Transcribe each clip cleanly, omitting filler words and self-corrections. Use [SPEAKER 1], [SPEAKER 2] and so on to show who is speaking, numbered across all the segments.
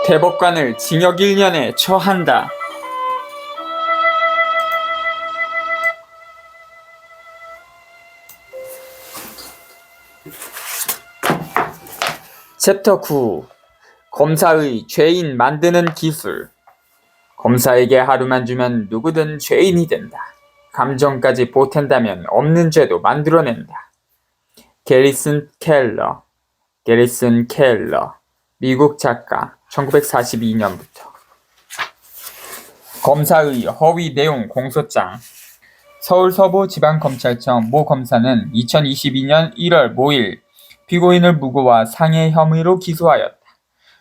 [SPEAKER 1] 대법관을 징역 1년에 처한다. 챕터 9. 검사의 죄인 만드는 기술. 검사에게 하루만 주면 누구든 죄인이 된다. 감정까지 보탠다면 없는 죄도 만들어낸다. 게리슨 켈러, 미국 작가, 1942년부터. 검사의 허위 내용 공소장. 서울서부지방검찰청 모 검사는 2022년 1월 5일 피고인을 무고와 상해 혐의로 기소하였다.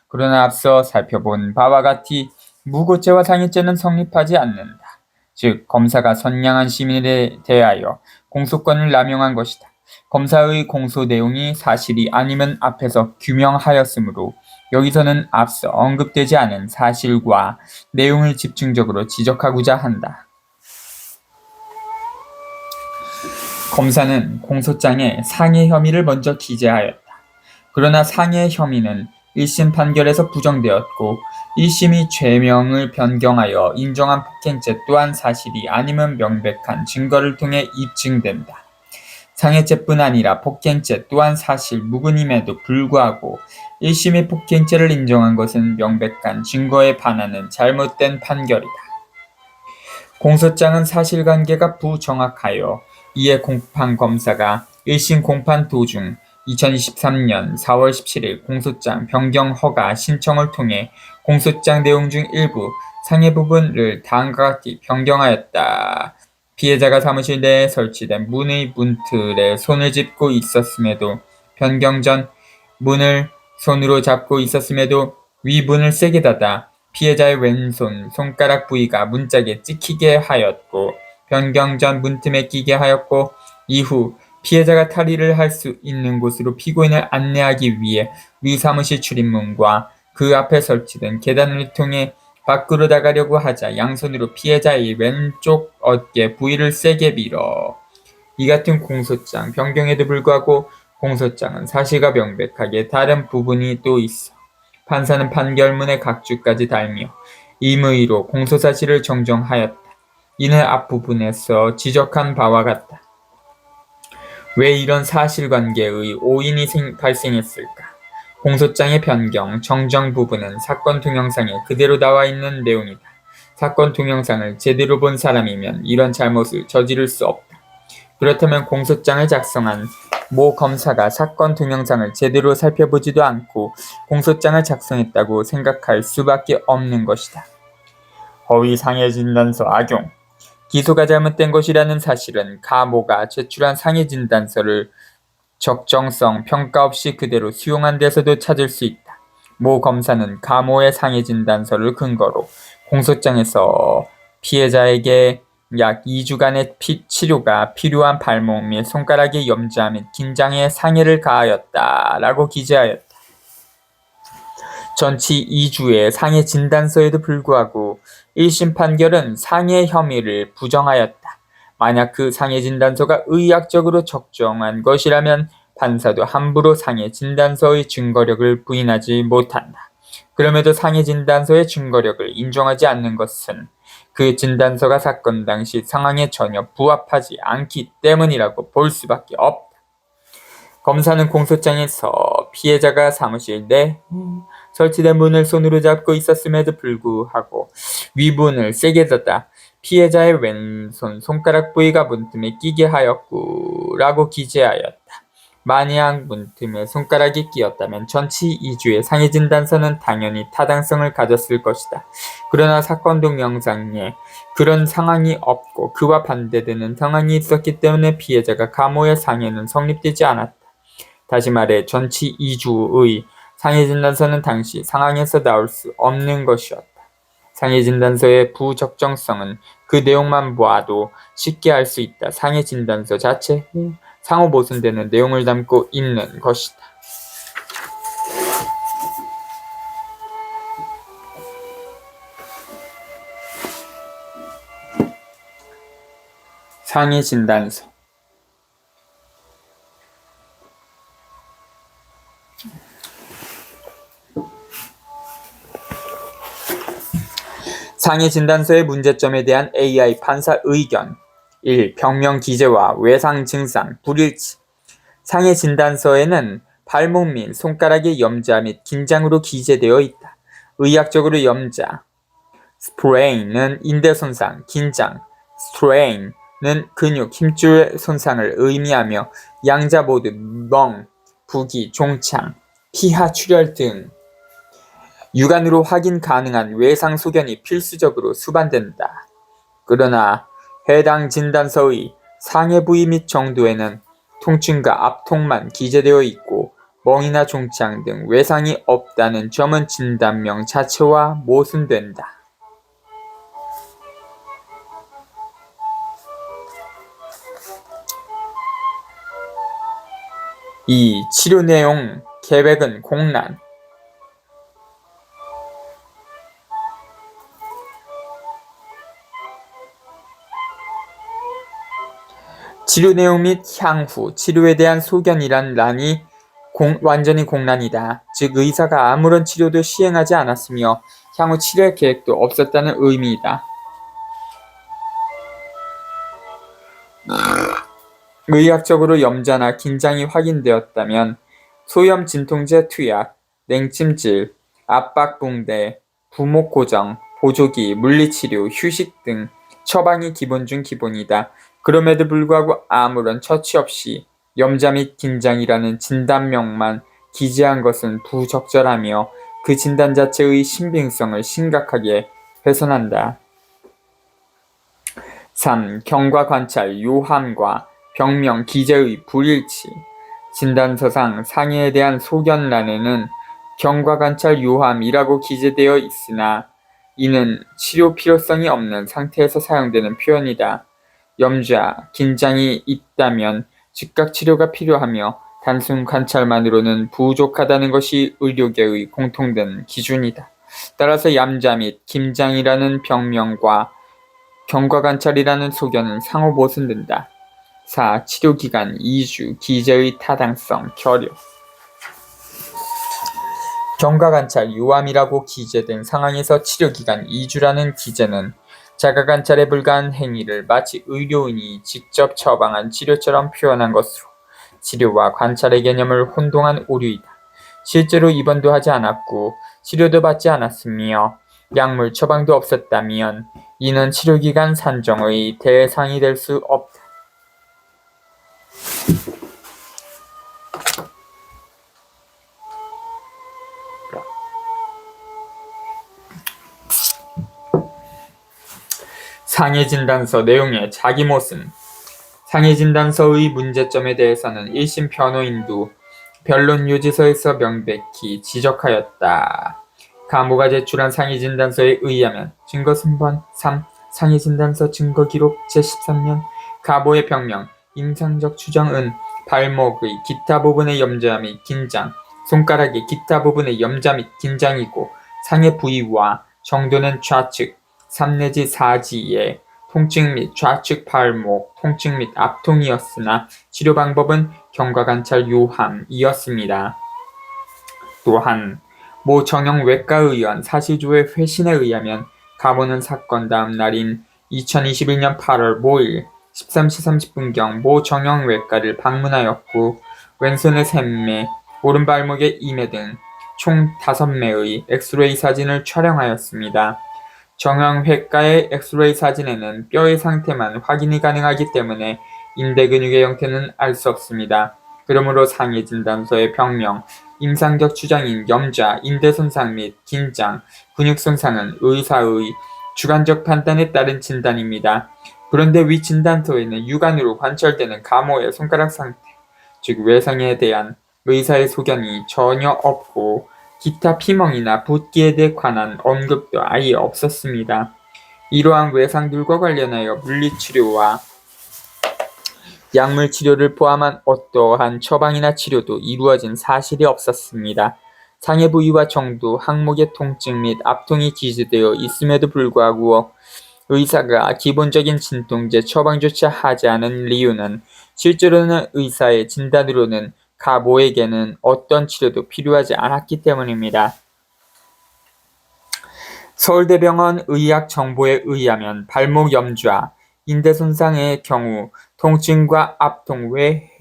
[SPEAKER 1] 그러나 앞서 살펴본 바와 같이 무고죄와 상해죄는 성립하지 않는다. 즉, 검사가 선량한 시민에 대하여 공소권을 남용한 것이다. 검사의 공소 내용이 사실이 아니면 앞에서 규명하였으므로 여기서는 앞서 언급되지 않은 사실과 내용을 집중적으로 지적하고자 한다. 검사는 공소장에 상해 혐의를 먼저 기재하였다. 그러나 상해 혐의는 1심 판결에서 부정되었고 1심이 죄명을 변경하여 인정한 폭행죄 또한 사실이 아니면 명백한 증거를 통해 입증된다. 상해죄뿐 아니라 폭행죄 또한 사실 무근임에도 불구하고 1심이 폭행죄를 인정한 것은 명백한 증거에 반하는 잘못된 판결이다. 공소장은 사실관계가 부정확하여 이에 공판검사가 1심 공판 도중 2023년 4월 17일 공소장 변경 허가 신청을 통해 공소장 내용 중 일부 상해 부분을 다음과 같이 변경하였다. 피해자가 사무실 내에 설치된 문의 문틀에 손을 짚고 있었음에도 변경 전 문을 손으로 잡고 있었음에도 위 문을 세게 닫아 피해자의 왼손 손가락 부위가 문짝에 찍히게 하였고 변경 전 문틈에 끼게 하였고 이후 피해자가 탈의를 할 수 있는 곳으로 피고인을 안내하기 위해 위 사무실 출입문과 그 앞에 설치된 계단을 통해 밖으로 나가려고 하자 양손으로 피해자의 왼쪽 어깨 부위를 세게 밀어. 이 같은 공소장 변경에도 불구하고 공소장은 사실과 명백하게 다른 부분이 또 있어 판사는 판결문의 각주까지 달며 임의로 공소사실을 정정하였다. 이는 앞부분에서 지적한 바와 같다. 왜 이런 사실관계의 오인이 발생했을까? 공소장의 변경, 정정 부분은 사건 동영상에 그대로 나와 있는 내용이다. 사건 동영상을 제대로 본 사람이면 이런 잘못을 저지를 수 없다. 그렇다면 공소장을 작성한 모 검사가 사건 동영상을 제대로 살펴보지도 않고 공소장을 작성했다고 생각할 수밖에 없는 것이다. 허위 상해 진단서 악용. 기소가 잘못된 것이라는 사실은 가모가 제출한 상해 진단서를 적정성 평가 없이 그대로 수용한 데서도 찾을 수 있다. 모 검사는 가모의 상해 진단서를 근거로 공소장에서 피해자에게 약 2주간의 치료가 필요한 발목 및 손가락의 염좌 및 긴장에 상해를 가하였다라고 기재하였다. 전치 2주의 상해 진단서에도 불구하고 1심 판결은 상해 혐의를 부정하였다. 만약 그 상해 진단서가 의학적으로 적정한 것이라면 판사도 함부로 상해 진단서의 증거력을 부인하지 못한다. 그럼에도 상해 진단서의 증거력을 인정하지 않는 것은 그 진단서가 사건 당시 상황에 전혀 부합하지 않기 때문이라고 볼 수밖에 없다. 검사는 공소장에서 피해자가 사무실 내 설치된 문을 손으로 잡고 있었음에도 불구하고 위문을 세게 닫아 피해자의 왼손 손가락 부위가 문틈에 끼게 하였고 라고 기재하였다. 만약 문틈에 손가락이 끼었다면 전치 2주의 상해 진단서는 당연히 타당성을 가졌을 것이다. 그러나 사건 동영상에 그런 상황이 없고 그와 반대되는 상황이 있었기 때문에 피해자가 가모의 상해는 성립되지 않았다. 다시 말해 전치 2주의 상해 진단서는 당시 상황에서 나올 수 없는 것이었다. 상해 진단서의 부적정성은 그 내용만 보아도 쉽게 알 수 있다. 상해 진단서 자체에 상호 모순되는 내용을 담고 있는 것이다. 상해 진단서. 상해 진단서의 문제점에 대한 AI 판사 의견 1. 병명 기재와 외상 증상 불일치. 상해 진단서에는 발목 및 손가락의 염자 및 긴장으로 기재되어 있다. 의학적으로 염자, sprain은 인대 손상, 긴장, strain은 근육, 힘줄 손상을 의미하며 양자 모두 멍, 부기, 종창, 피하 출혈 등 육안으로 확인 가능한 외상 소견이 필수적으로 수반된다. 그러나 해당 진단서의 상해 부위 및 정도에는 통증과 압통만 기재되어 있고 멍이나 종창 등 외상이 없다는 점은 진단명 자체와 모순된다. 2. 치료 내용 계획은 공란. 치료 내용 및 향후 치료에 대한 소견이란 란이 완전히 공란이다. 즉 의사가 아무런 치료도 시행하지 않았으며 향후 치료 계획도 없었다는 의미이다. 의학적으로 염자나 긴장이 확인되었다면 소염 진통제 투약, 냉찜질, 압박붕대, 부목 고정, 보조기, 물리치료, 휴식 등 처방이 기본 중 기본이다. 그럼에도 불구하고 아무런 처치 없이 염자 및 긴장이라는 진단명만 기재한 것은 부적절하며 그 진단 자체의 신빙성을 심각하게 훼손한다. 3. 경과관찰 요함과 병명 기재의 불일치. 진단서상 상해에 대한 소견란에는 경과관찰 요함이라고 기재되어 있으나 이는 치료 필요성이 없는 상태에서 사용되는 표현이다. 염자, 긴장이 있다면 즉각 치료가 필요하며 단순 관찰만으로는 부족하다는 것이 의료계의 공통된 기준이다. 따라서 염자 및 긴장이라는 병명과 경과관찰이라는 소견은 상호 모순된다. 4. 치료기간 2주 기재의 타당성 결여. 경과관찰 요함이라고 기재된 상황에서 치료기간 2주라는 기재는 자가관찰에 불과한 행위를 마치 의료인이 직접 처방한 치료처럼 표현한 것으로 치료와 관찰의 개념을 혼동한 오류이다. 실제로 입원도 하지 않았고 치료도 받지 않았으며 약물 처방도 없었다면 이는 치료기간 산정의 대상이 될 수 없다. 상해진단서 내용의 자기 모순. 상해진단서의 문제점에 대해서는 1심 변호인도 변론 요지서에서 명백히 지적하였다. 가모가 제출한 상해진단서에 의하면 증거순번 3. 상해진단서 증거기록 제13면 가모의 병명, 임상적 추정은 발목의 기타 부분의 염자 및 긴장, 손가락의 기타 부분의 염자 및 긴장이고 상해 부위와 정도는 좌측 3 내지 4지의 통증 및 좌측 발목 통증 및 압통이었으나 치료 방법은 경과관찰 요함이었습니다. 또한 모 정형외과의원 사실조회 회신에 의하면 가모는 사건 다음 날인 2021년 8월 5일 13시 30분경 모 정형외과를 방문하였고 왼손의 샘매, 오른발목의 이매 등 총 5매의 엑스레이 사진을 촬영하였습니다. 정형외과의 엑스레이 사진에는 뼈의 상태만 확인이 가능하기 때문에 인대 근육의 형태는 알 수 없습니다. 그러므로 상해진단서의 병명, 임상적 추정인 염자, 인대 손상 및 긴장, 근육 손상은 의사의 주관적 판단에 따른 진단입니다. 그런데 위 진단서에는 육안으로 관찰되는 가모의 손가락 상태, 즉 외상에 대한 의사의 소견이 전혀 없고 기타 피멍이나 붓기에 대해 관한 언급도 아예 없었습니다. 이러한 외상들과 관련하여 물리치료와 약물치료를 포함한 어떠한 처방이나 치료도 이루어진 사실이 없었습니다. 상해 부위와 정도, 항목의 통증 및 압통이 기재되어 있음에도 불구하고 의사가 기본적인 진통제 처방조차 하지 않은 이유는 실제로는 의사의 진단으로는 가모에게는 어떤 치료도 필요하지 않았기 때문입니다. 서울대병원 의학정보에 의하면 발목 염좌, 인대 손상의 경우 통증과 압통, 외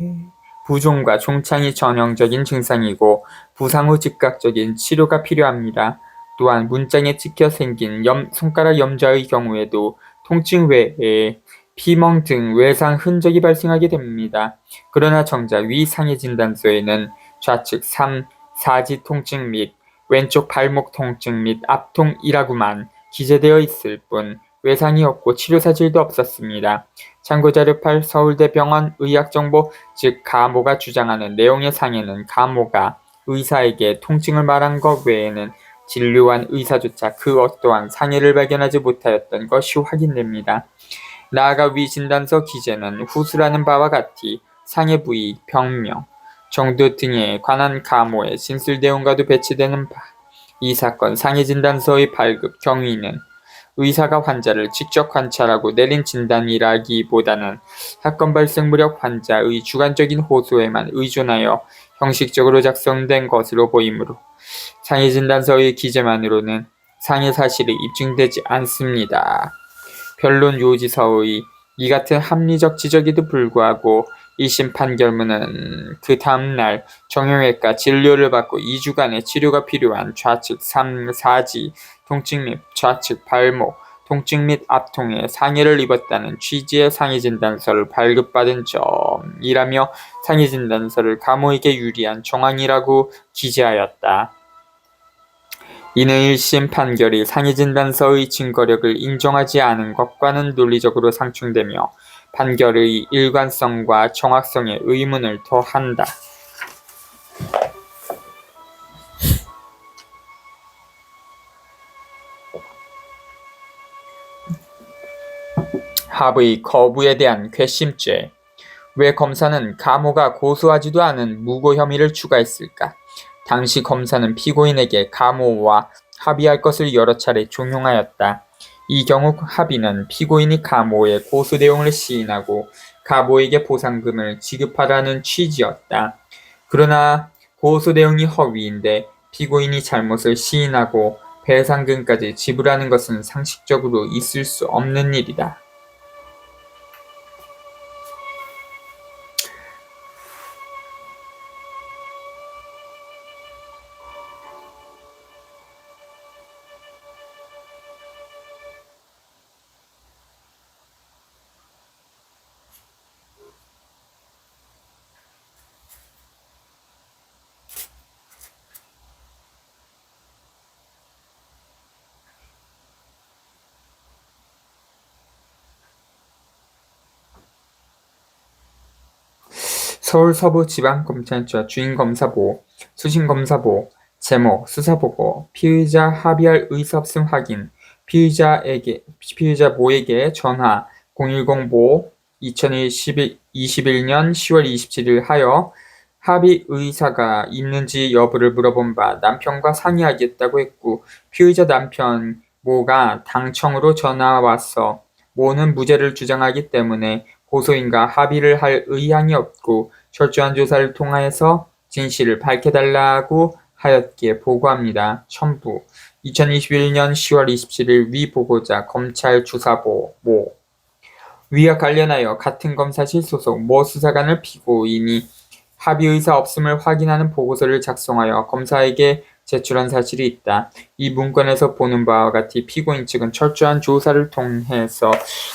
[SPEAKER 1] 부종과 종창이 전형적인 증상이고 부상 후 즉각적인 치료가 필요합니다. 또한 문장에 찍혀 생긴 손가락 염좌의 경우에도 통증 외에 피멍 등 외상 흔적이 발생하게 됩니다. 그러나 정작 위 상해 진단서에는 좌측 3, 4지 통증 및 왼쪽 발목 통증 및 압통이라고만 기재되어 있을 뿐 외상이 없고 치료 사실도 없었습니다. 참고자료 8 서울대병원 의학정보 즉 가모가 주장하는 내용의 상해는 가모가 의사에게 통증을 말한 것 외에는 진료한 의사조차 그 어떠한 상해를 발견하지 못하였던 것이 확인됩니다. 나아가 위 진단서 기재는 후수라는 바와 같이 상해 부위, 병명, 정도 등에 관한 가모의 진술 내용과도 배치되는 바. 이 사건 상해 진단서의 발급 경위는 의사가 환자를 직접 관찰하고 내린 진단이라기보다는 사건 발생 무렵 환자의 주관적인 호소에만 의존하여 형식적으로 작성된 것으로 보이므로 상해 진단서의 기재만으로는 상해 사실이 입증되지 않습니다. 변론 요지서의 이 같은 합리적 지적에도 불구하고 1심 판결문은 그 다음날 정형외과 진료를 받고 2주간의 치료가 필요한 좌측 3, 4지 통증 및 좌측 발목 통증 및 압통에 상해를 입었다는 취지의 상해진단서를 발급받은 점이라며 상해진단서를 가모에게 유리한 정황이라고 기재하였다. 이는 1심 판결이 상해진단서의 증거력을 인정하지 않은 것과는 논리적으로 상충되며 판결의 일관성과 정확성에 의문을 더한다. 합의 거부에 대한 괘씸죄. 왜 검사는 가모가 고소하지도 않은 무고 혐의를 추가했을까? 당시 검사는 피고인에게 가모와 합의할 것을 여러 차례 종용하였다. 이 경우 합의는 피고인이 가모의 고소 내용을 시인하고 가모에게 보상금을 지급하라는 취지였다. 그러나 고소 내용이 허위인데 피고인이 잘못을 시인하고 배상금까지 지불하는 것은 상식적으로 있을 수 없는 일이다. 서울서부지방검찰청 주임검사보, 수심검사보, 제목, 수사보고, 피의자 합의할 의사 없음 확인, 피의자 모에게 전화 010보 2021년 10월 27일 하여 합의 의사가 있는지 여부를 물어본 바 남편과 상의하겠다고 했고 피의자 남편 모가 당청으로 전화 왔어 모는 무죄를 주장하기 때문에 고소인과 합의를 할 의향이 없고 철저한 조사를 통하여서 진실을 밝혀달라고 하였기에 보고합니다. 첨부 2021년 10월 27일 위 보고자 검찰 주사보 모 위와 관련하여 같은 검사실 소속 모 수사관을 피고인이 합의 의사 없음을 확인하는 보고서를 작성하여 검사에게 제출한 사실이 있다. 이 문건에서 보는 바와 같이 피고인 측은 철저한 조사를 통해서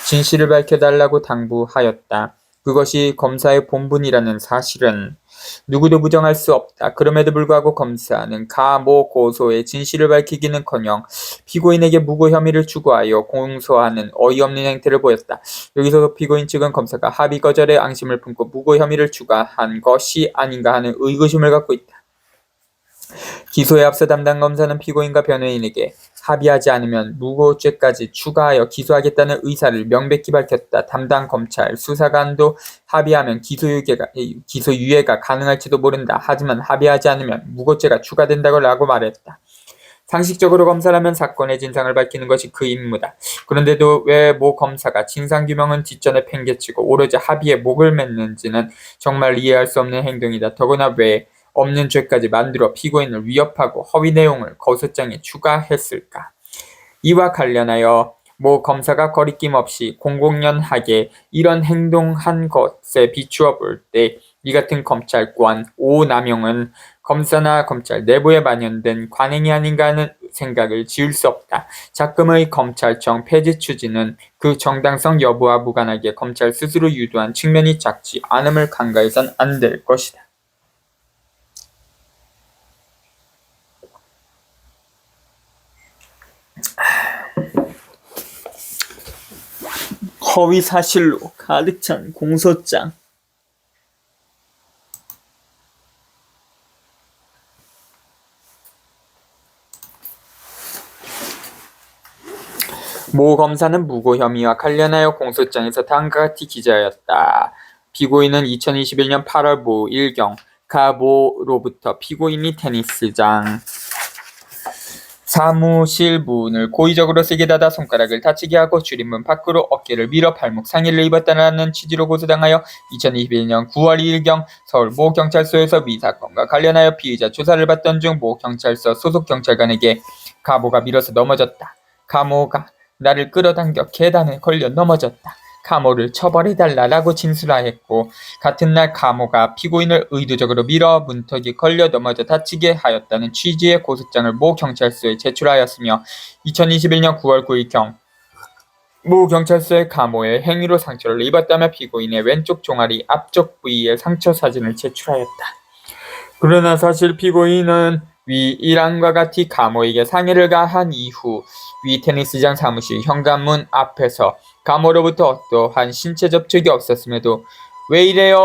[SPEAKER 1] 진실을 밝혀달라고 당부하였다. 그것이 검사의 본분이라는 사실은 누구도 부정할 수 없다. 그럼에도 불구하고 검사는 가모 고소의 진실을 밝히기는커녕 피고인에게 무고 혐의를 추구하여 공소하는 어이없는 행태를 보였다. 여기서 피고인 측은 검사가 합의 거절에 앙심을 품고 무고 혐의를 추가한 것이 아닌가 하는 의구심을 갖고 있다. 기소에 앞서 담당 검사는 피고인과 변호인에게 합의하지 않으면 무고죄까지 추가하여 기소하겠다는 의사를 명백히 밝혔다. 담당 검찰 수사관도 합의하면 기소유예가 가능할지도 모른다. 하지만 합의하지 않으면 무고죄가 추가된다고 라고 말했다. 상식적으로 검사라면 사건의 진상을 밝히는 것이 그 임무다. 그런데도 왜 모 검사가 진상규명은 뒷전에 팽개치고 오로지 합의에 목을 맸는지는 정말 이해할 수 없는 행동이다. 더구나 왜 없는 죄까지 만들어 피고인을 위협하고 허위 내용을 고소장에 추가했을까? 이와 관련하여 모 검사가 거리낌 없이 공공연하게 이런 행동한 것에 비추어 볼 때 이 같은 검찰관 오남용은 검사나 검찰 내부에 만연된 관행이 아닌가 하는 생각을 지울 수 없다. 작금의 검찰청 폐지 추진은 그 정당성 여부와 무관하게 검찰 스스로 유도한 측면이 작지 않음을 간과해선 안 될 것이다. 허위 사실로 가득 찬 공소장. 모 검사는 무고 혐의와 관련하여 공소장에서 다음과 같이 기재하였다. 피고인은 2021년 8월 모일경 가모로부터 피고인이 테니스장 사무실 문을 고의적으로 세게 닫아 손가락을 다치게 하고 출입문 밖으로 어깨를 밀어 발목 상해를 입었다는 취지로 고소당하여 2021년 9월 2일경 서울 모 경찰서에서 위 사건과 관련하여 피의자 조사를 받던 중 모 경찰서 소속 경찰관에게 가모가 밀어서 넘어졌다. 가모가 나를 끌어당겨 계단에 걸려 넘어졌다. 가모를 처벌해달라고 진술하였고 같은 날 가모가 피고인을 의도적으로 밀어 문턱에 걸려 넘어져 다치게 하였다는 취지의 고소장을 모 경찰서에 제출하였으며 2021년 9월 9일경 모 경찰서에 가모의 행위로 상처를 입었다며 피고인의 왼쪽 종아리 앞쪽 부위의 상처 사진을 제출하였다. 그러나 사실 피고인은 위 일항과 같이 가모에게 상해를 가한 이후 위 테니스장 사무실 현관문 앞에서 가모로부터 어떠한 신체 접촉이 없었음에도 왜 이래요?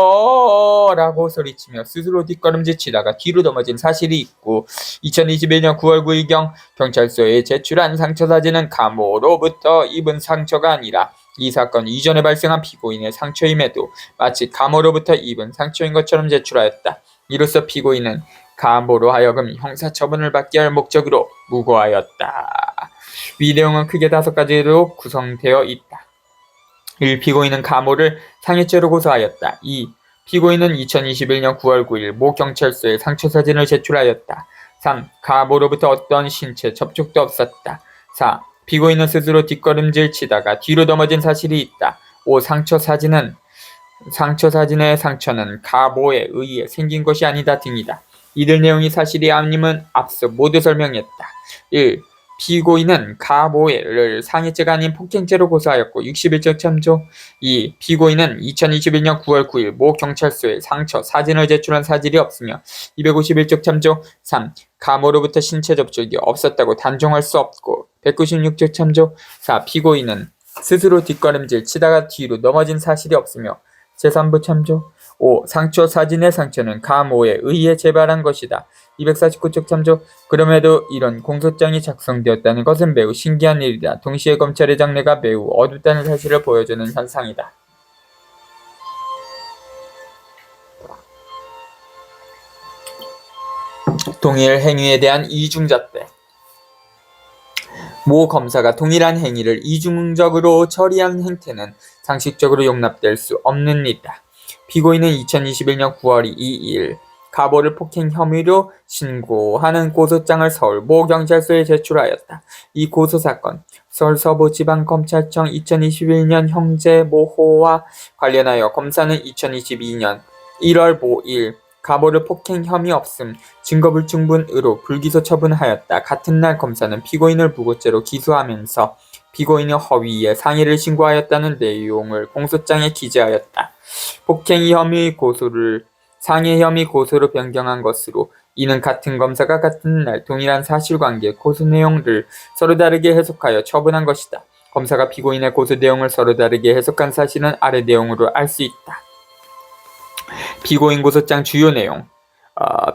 [SPEAKER 1] 라고 소리치며 스스로 뒷걸음질 치다가 뒤로 넘어진 사실이 있고 2021년 9월 9일경 경찰서에 제출한 상처 사진은 가모로부터 입은 상처가 아니라 이 사건 이전에 발생한 피고인의 상처임에도 마치 가모로부터 입은 상처인 것처럼 제출하였다. 이로써 피고인은 가모로 하여금 형사처분을 받게 할 목적으로 무고하였다. 위 내용은 크게 5가지로 구성되어 있다. 1. 피고인은 가모를 상해죄로 고소하였다. 2. 피고인은 2021년 9월 9일 모 경찰서에 상처 사진을 제출하였다. 3. 가모로부터 어떤 신체 접촉도 없었다. 4. 피고인은 스스로 뒷걸음질 치다가 뒤로 넘어진 사실이 있다. 5. 상처 사진의 상처는 가모에 의해 생긴 것이 아니다 등이다. 이들 내용이 사실이 아님은 앞서 모두 설명했다. 1. 피고인은 가모를 상해죄가 아닌 폭행죄로 고소하였고 61적 참조. 2. 피고인은 2021년 9월 9일 모 경찰서에 상처 사진을 제출한 사실이 없으며 251적 참조. 3. 가모로부터 신체 접촉이 없었다고 단정할 수 없고 196적 참조. 4. 피고인은 스스로 뒷걸음질 치다가 뒤로 넘어진 사실이 없으며 제3부 참조. 5. 상처 사진의 상처는 가모에 의해 재발한 것이다. 249쪽 참조. 그럼에도 이런 공소장이 작성되었다는 것은 매우 신기한 일이다. 동시에 검찰의 장래가 매우 어둡다는 사실을 보여주는 현상이다. 동일 행위에 대한 이중잣대. 모 검사가 동일한 행위를 이중적으로 처리한 행태는 상식적으로 용납될 수 없는 일이다. 피고인은 2021년 9월 2일 가모를 폭행 혐의로 신고하는 고소장을 서울 모 경찰서에 제출하였다. 이 고소사건 서울 서부지방검찰청 2021년 형제모호와 관련하여 검사는 2022년 1월 5일 가모를 폭행 혐의 없음 증거불충분으로 불기소 처분하였다. 같은 날 검사는 피고인을 무고죄로 기소하면서 피고인의 허위에 상해를 신고하였다는 내용을 공소장에 기재하였다. 폭행 혐의 고소를 상해 혐의 고소로 변경한 것으로 이는 같은 검사가 같은 날 동일한 사실관계 고소 내용을 서로 다르게 해석하여 처분한 것이다. 검사가 피고인의 고소 내용을 서로 다르게 해석한 사실은 아래 내용으로 알 수 있다. 피고인 고소장 주요 내용.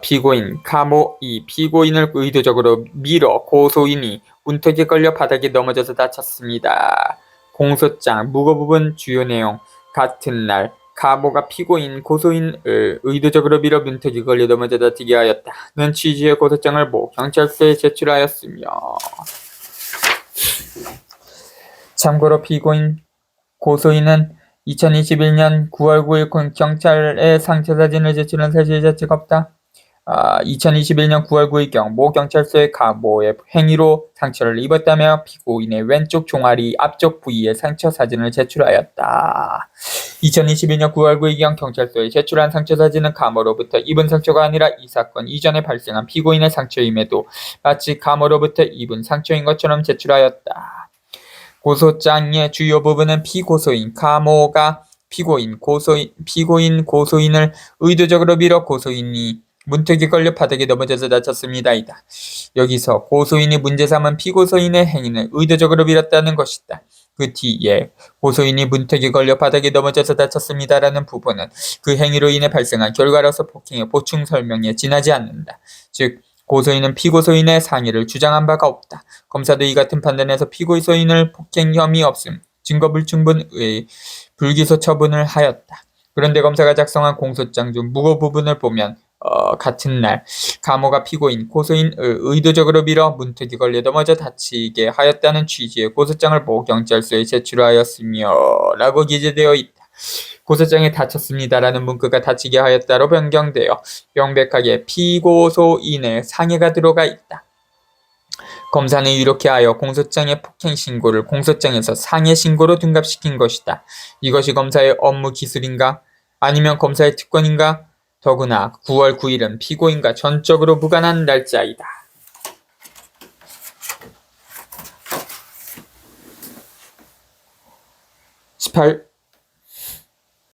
[SPEAKER 1] 피고인 가모 2. 피고인을 의도적으로 밀어 고소인이 문턱에 걸려 바닥에 넘어져서 다쳤습니다. 공소장 무고 부분 주요 내용. 같은 날 가모가 피고인 고소인을 의도적으로 밀어 문턱에 걸려 넘어져 다치게 하였다는 취지의 고소장을 모 경찰서에 제출하였으며 참고로 피고인 고소인은 2021년 9월 9일 경찰에 상처 사진을 제출한 사실 자체가 없다. 2021년 9월 9일경 모 경찰서의 가모의 행위로 상처를 입었다며 피고인의 왼쪽 종아리 앞쪽 부위의 상처 사진을 제출하였다. 2021년 9월 9일경 경찰서에 제출한 상처 사진은 가모로부터 입은 상처가 아니라 이 사건 이전에 발생한 피고인의 상처임에도 마치 가모로부터 입은 상처인 것처럼 제출하였다. 고소장의 주요 부분은 피고소인 가모가 피고인 고소인을 의도적으로 밀어 고소인이 문턱에 걸려 바닥에 넘어져서 다쳤습니다이다. 여기서 고소인이 문제 삼은 피고소인의 행위는 의도적으로 밀었다는 것이다. 그 뒤에 고소인이 문턱에 걸려 바닥에 넘어져서 다쳤습니다라는 부분은 그 행위로 인해 발생한 결과로서 폭행의 보충 설명에 지나지 않는다. 즉 고소인은 피고소인의 상해를 주장한 바가 없다. 검사도 이 같은 판단에서 피고소인을 폭행 혐의 없음, 증거 불충분의 불기소 처분을 하였다. 그런데 검사가 작성한 공소장 중 무고 부분을 보면 같은 날 가모가 피고인 고소인을 의도적으로 밀어 문턱에 걸려 넘어져 다치게 하였다는 취지의 고소장을 모 경찰서에 제출하였으며 라고 기재되어 있다. 고소장에 다쳤습니다라는 문구가 다치게 하였다로 변경되어 명백하게 피고소인의 상해가 들어가 있다. 검사는 이렇게 하여 공소장의 폭행 신고를 공소장에서 상해 신고로 둔갑시킨 것이다. 이것이 검사의 업무 기술인가? 아니면 검사의 특권인가? 더구나 9월 9일은 피고인과 전적으로 무관한 날짜이다. 18.